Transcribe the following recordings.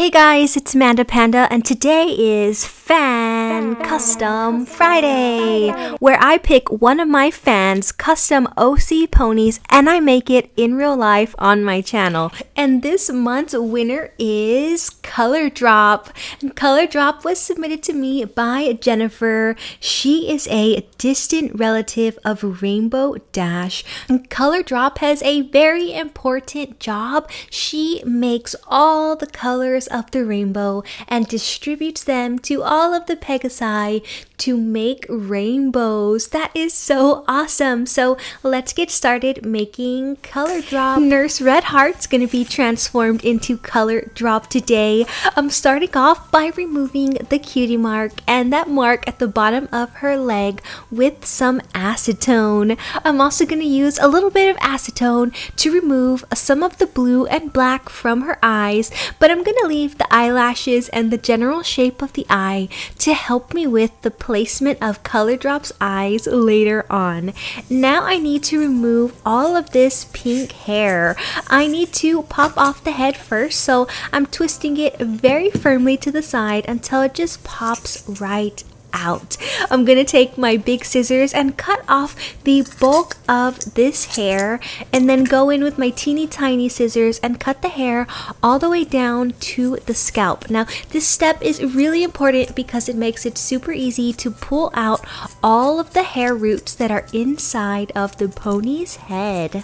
Hey guys, it's Manda Panda, and today is Fan Custom Friday, where I pick one of my fans' custom OC ponies and I make it in real life on my channel. And this month's winner is Color Drop. And Color Drop was submitted to me by Jennifer. She is a distant relative of Rainbow Dash. And Color Drop has a very important job. She makes all the colors of the rainbow and distributes them to all of the Pegasi to make rainbows. That is so awesome. So let's get started making Color Drop. Nurse Red Heart's gonna be transformed into Color Drop today. I'm starting off by removing the cutie mark and that mark at the bottom of her leg with some acetone. I'm also gonna use a little bit of acetone to remove some of the blue and black from her eyes, but I'm gonna leave the eyelashes and the general shape of the eye to help me with the placement of Color Drop's eyes later on. Now I need to remove all of this pink hair. I need to pop off the head first, so I'm twisting it very firmly to the side until it just pops right out. I'm gonna take my big scissors and cut off the bulk of this hair and then go in with my teeny tiny scissors and cut the hair all the way down to the scalp. Now this step is really important because it makes it super easy to pull out all of the hair roots that are inside of the pony's head.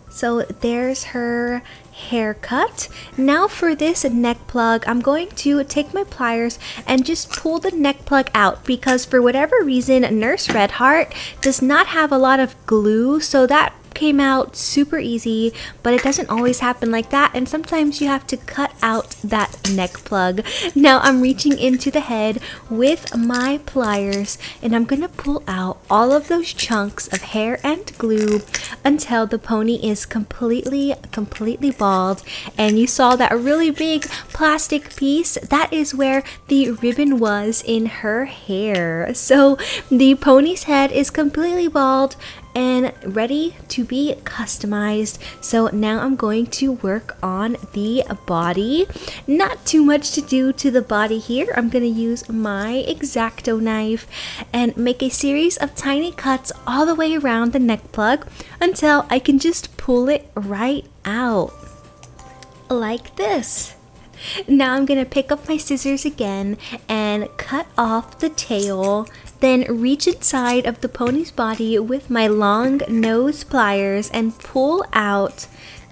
So there's her haircut. Now for this neck plug, I'm going to take my pliers and just pull the neck plug out because for whatever reason Nurse Red Heart does not have a lot of glue, so that came out super easy, but it doesn't always happen like that, and sometimes you have to cut out that neck plug. Now I'm reaching into the head with my pliers and I'm gonna pull out all of those chunks of hair and glue until the pony is completely bald. And you saw that really big plastic piece, that is where the ribbon was in her hair. So the pony's head is completely bald and ready to be customized. So now I'm going to work on the body. Not too much to do to the body here. I'm gonna use my X-Acto knife and make a series of tiny cuts all the way around the neck plug until I can just pull it right out like this. Now I'm gonna pick up my scissors again and cut off the tail, then reach inside of the pony's body with my long nose pliers and pull out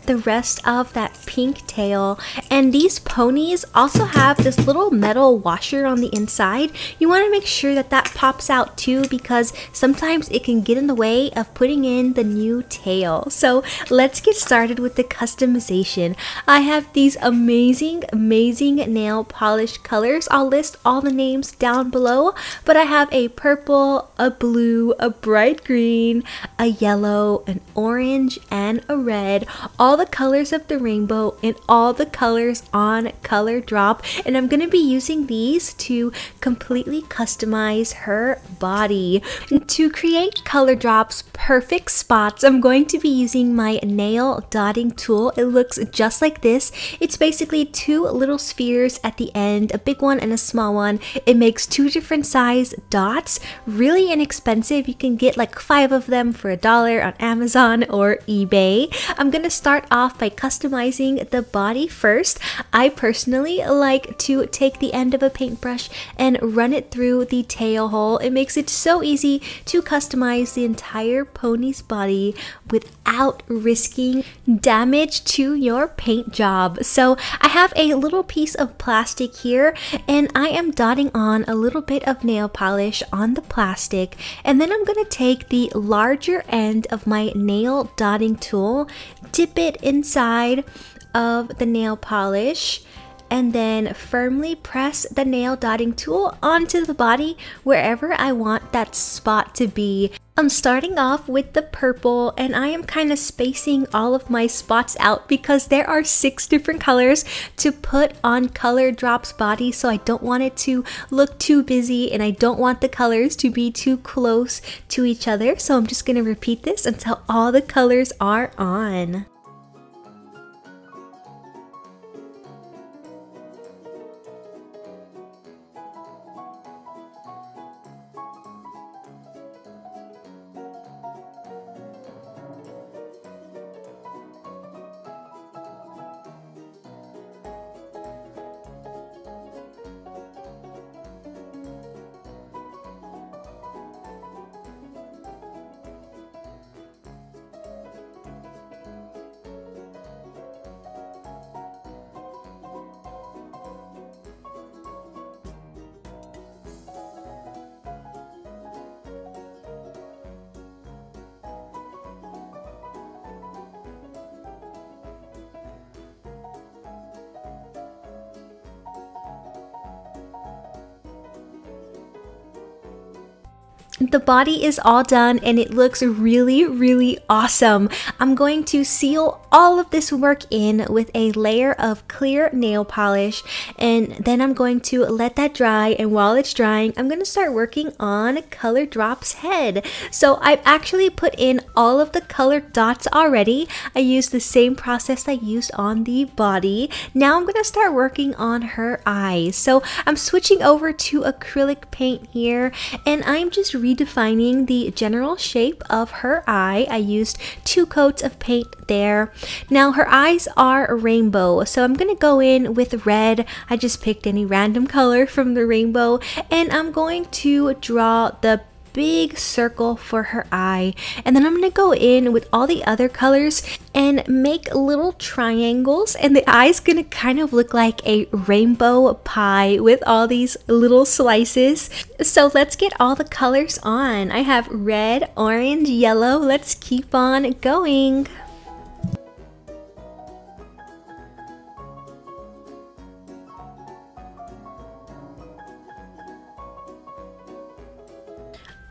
the rest of that pink tail. And these ponies also have this little metal washer on the inside. You want to make sure that that pops out too, because sometimes it can get in the way of putting in the new tail. So let's get started with the customization. I have these amazing nail polish colors. I'll list all the names down below, but I have a purple, a blue, a bright green, a yellow, an orange, and a red. All the colors of the rainbow and all the colors on Color Drop, and I'm going to be using these to completely customize her body. To create Color Drop's perfect spots, I'm going to be using my nail dotting tool. It looks just like this. It's basically two little spheres at the end, a big one and a small one. It makes two different size dots, really inexpensive. You can get like 5 of them for $1 on Amazon or eBay. I'm going to start off by customizing the body first. I personally like to take the end of a paintbrush and run it through the tail hole. It makes it so easy to customize the entire pony's body without risking damage to your paint job. So I have a little piece of plastic here and I am dotting on a little bit of nail polish on the plastic, and then I'm going to take the larger end of my nail dotting tool, dip it inside of the nail polish, and then firmly press the nail dotting tool onto the body wherever I want that spot to be. I'm starting off with the purple, and I am kind of spacing all of my spots out because there are 6 different colors to put on Color Drop's body, so I don't want it to look too busy and I don't want the colors to be too close to each other. So I'm just going to repeat this until all the colors are on. The body is all done and it looks really, really awesome. I'm going to seal all of this work in with a layer of clear nail polish, and then I'm going to let that dry, and while it's drying, I'm going to start working on Color Drop's head. So I've actually put in all of the colored dots already. I used the same process I used on the body. Now I'm going to start working on her eyes. So I'm switching over to acrylic paint here, and I'm just redefining the general shape of her eye. I used 2 coats of paint there. Now her eyes are rainbow, so I'm gonna go in with red. I just picked any random color from the rainbow, and I'm going to draw the big circle for her eye, and then I'm gonna go in with all the other colors and make little triangles, and the eye's gonna kind of look like a rainbow pie with all these little slices. So let's get all the colors on. I have red, orange, yellow. Let's keep on going.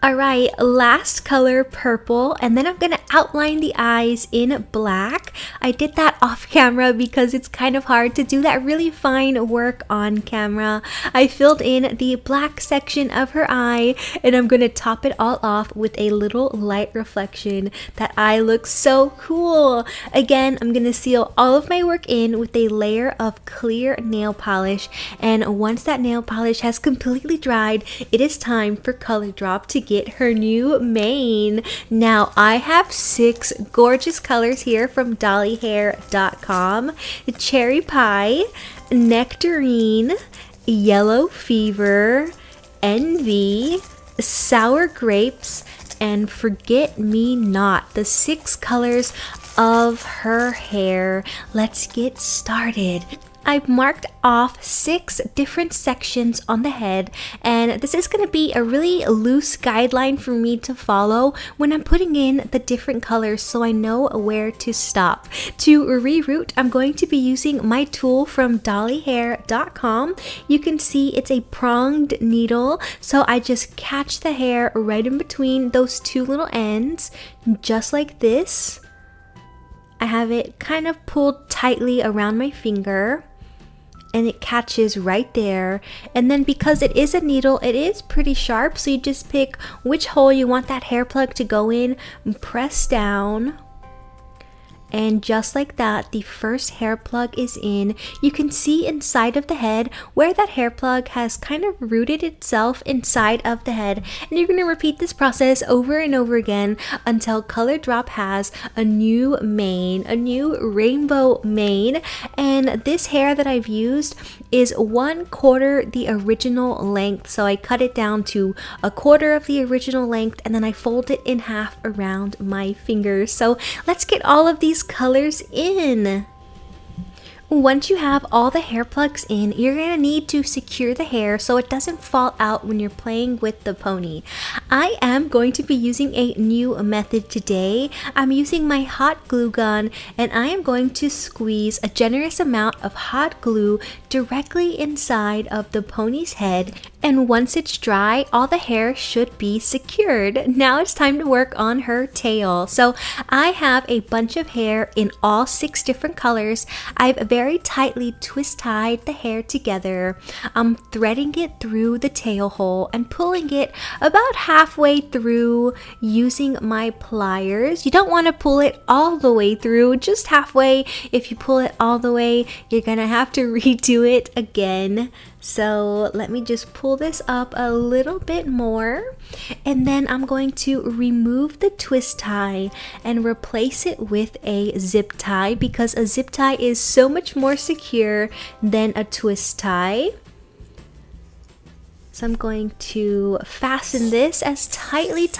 Alright, last color, purple, and then I'm going to outline the eyes in black. I did that off camera because it's kind of hard to do that really fine work on camera. I filled in the black section of her eye, and I'm going to top it all off with a little light reflection. That eye looks so cool. Again, I'm going to seal all of my work in with a layer of clear nail polish, and once that nail polish has completely dried, it is time for Color Drop to get her new mane. Now I have 6 gorgeous colors here from dollyhair.com: Cherry Pie, Nectarine, Yellow Fever, Envy, Sour Grapes, and Forget Me Not. The 6 colors of her hair. Let's get started. I've marked off 6 different sections on the head, and this is going to be a really loose guideline for me to follow when I'm putting in the different colors, so I know where to stop. To reroute, I'm going to be using my tool from dollyhair.com. You can see it's a pronged needle, so I just catch the hair right in between those 2 little ends, just like this. I have it kind of pulled tightly around my finger, and it catches right there. And then because it is a needle, it is pretty sharp, so you just pick which hole you want that hair plug to go in, press down, and just like that, the first hair plug is in. You can see inside of the head where that hair plug has kind of rooted itself inside of the head, and you're going to repeat this process over and over again until Color Drop has a new mane, a new rainbow mane. And this hair that I've used is 1/4 the original length, so I cut it down to 1/4 of the original length, and then I fold it in half around my fingers. So let's get all of these colors in. Once you have all the hair plugs in, you're going to need to secure the hair so it doesn't fall out when you're playing with the pony. I am going to be using a new method today. I'm using my hot glue gun, and I am going to squeeze a generous amount of hot glue directly inside of the pony's head, and once it's dry, all the hair should be secured. Now it's time to work on her tail. So I have a bunch of hair in all 6 different colors. I've very tightly twist tied the hair together. I'm threading it through the tail hole and pulling it about halfway through using my pliers. You don't want to pull it all the way through, just halfway. If you pull it all the way, you're gonna have to redo it again. So let me just pull this up a little bit more, and then I'm going to remove the twist tie and replace it with a zip tie, because a zip tie is so much more secure than a twist tie. So I'm going to fasten this as tightly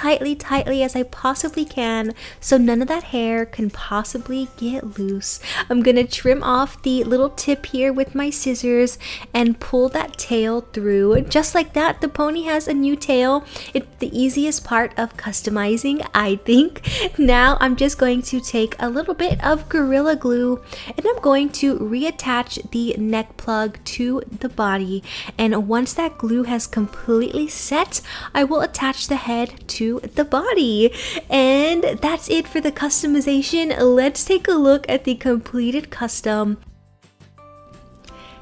as I possibly can, so none of that hair can possibly get loose. I'm gonna trim off the little tip here with my scissors and pull that tail through. Just like that, the pony has a new tail. It's the easiest part of customizing, I think. Now I'm just going to take a little bit of Gorilla Glue, and I'm going to reattach the neck plug to the body. And once that glue has completely set, I will attach the head to the body. And that's it for the customization. Let's take a look at the completed custom.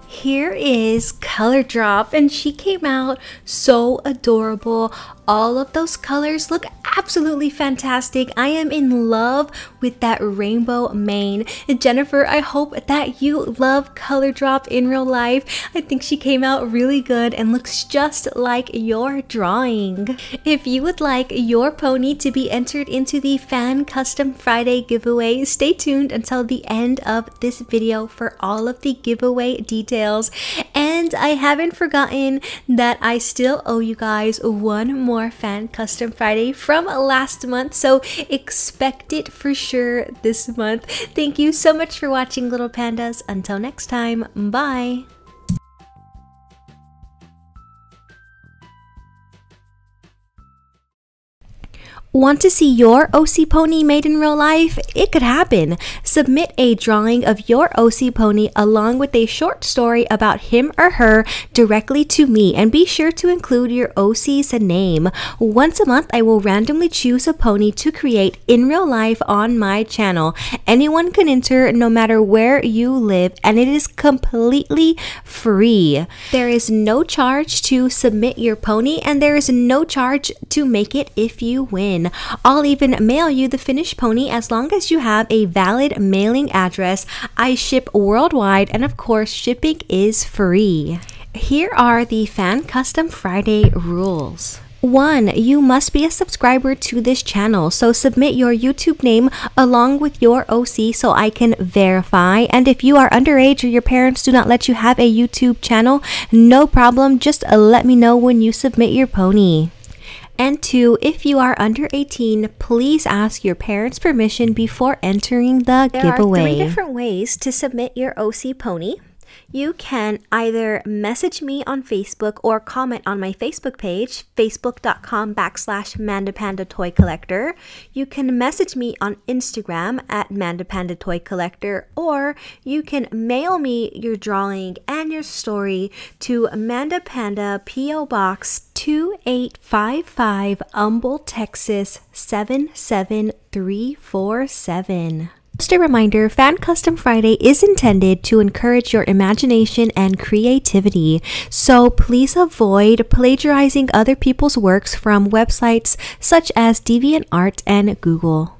Here is Color Drop, and she came out so adorable. All of those colors look absolutely fantastic. I am in love with that rainbow mane. Jennifer, I hope that you love Color Drop in real life. I think she came out really good and looks just like your drawing. If you would like your pony to be entered into the Fan Custom Friday giveaway, stay tuned until the end of this video for all of the giveaway details. And I haven't forgotten that I still owe you guys one more Fan Custom Friday from last month, so expect it for sure this month. Thank you so much for watching, little pandas. Until next time, bye. Want to see your OC pony made in real life? It could happen. Submit a drawing of your OC pony along with a short story about him or her directly to me, and be sure to include your OC's name. Once a month, I will randomly choose a pony to create in real life on my channel. Anyone can enter no matter where you live, and it is completely free. There is no charge to submit your pony, and there is no charge to make it if you win. I'll even mail you the finished pony as long as you have a valid mailing address. I ship worldwide, and of course shipping is free. Here are the Fan Custom Friday rules. 1. You must be a subscriber to this channel, so submit your YouTube name along with your OC so I can verify. And if you are underage or your parents do not let you have a YouTube channel, no problem, just let me know when you submit your pony. And 2, if you are under 18, please ask your parents' permission before entering the giveaway. There are 3 different ways to submit your OC pony. You can either message me on Facebook or comment on my Facebook page, facebook.com/MandaPandaToyCollector. You can message me on Instagram at MandaPandaToyCollector, or you can mail me your drawing and your story to Manda Panda, P.O. Box 2855, Humble, Texas 77347. Just a reminder, Fan Custom Friday is intended to encourage your imagination and creativity, so please avoid plagiarizing other people's works from websites such as DeviantArt and Google.